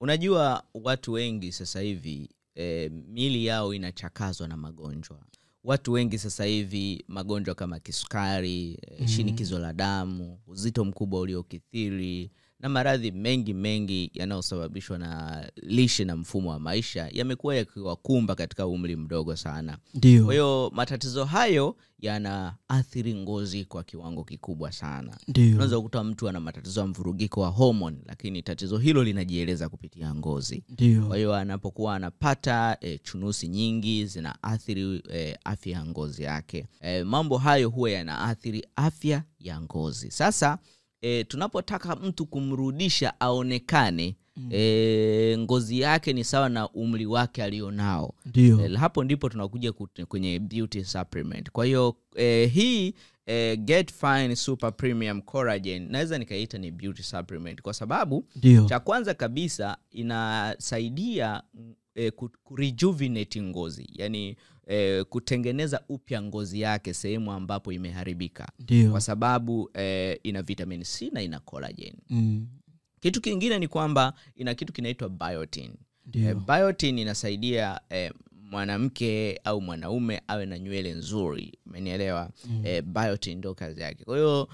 Unajua watu wengi sasa hivi miili yao inachakazwa na magonjwa. Watu wengi sasa hivi magonjwa kama kisukari, shinikizo la damu, uzito mkubwa uliokithiri na maradhi mengi yanayosababishwa na lishe na mfumo wa maisha yamekuwa yakiwakumba katika umri mdogo sana. Ndio. Kwa hiyo matatizo hayo yanaathiri ngozi kwa kiwango kikubwa sana. Ndio. Unaweza kukuta mtu ana matatizo ya mvurugiko wa hormone, lakini tatizo hilo linajieleza kupitia ngozi. Ndio. Kwa hiyo anapokuwa anapata chunusi nyingi zinaathiri afya ya ngozi yake. Mambo hayo huwa yanaathiri afya ya ngozi. Sasa tunapotaka mtu kumrudisha aonekane ngozi yake ni sawa na umri wake alionao. Ndio. Hapo ndipo tunakuja kwenye beauty supplement. Kwa hiyo hii Get Fine Super Premium Collagen naweza nikaita ni beauty supplement kwa sababu cha kwanza kabisa inasaidia kurejuvenate ngozi, yani kutengeneza upya ngozi yake sehemu ambapo imeharibika. Kwa sababu ina vitamin C na ina collagen. Kitu kingine ni kwamba ina kitu kinaitwa biotin. Biotin inasaidia mwanamke au mwanaume awe na nywele nzuri. Umenielewa? Biotin ndio kazi yake. Kwa hiyo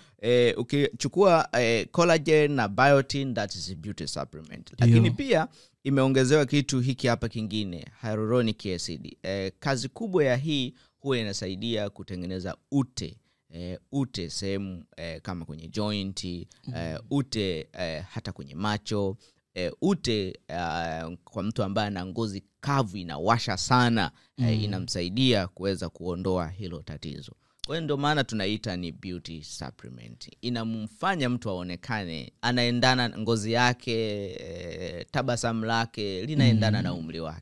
ukichukua collagen na biotin, that is a beauty supplement. Lakini pia imeongezewa kitu hiki hapa kingine, hyaluronic acid. Kazi kubwa ya hii huwa inasaidia kutengeneza ute sehemu kama kwenye joint, ute hata kwenye macho, ute kwa mtu ambaye ana ngozi kavu inawasha sana, inamsaidia kuweza kuondoa hilo tatizo. Kwa hiyo ndio maana tunaita ni beauty supplement. Inamfanya mtu aonekane anaendana, ngozi yake, tabasamu lake linaendana na umri wake.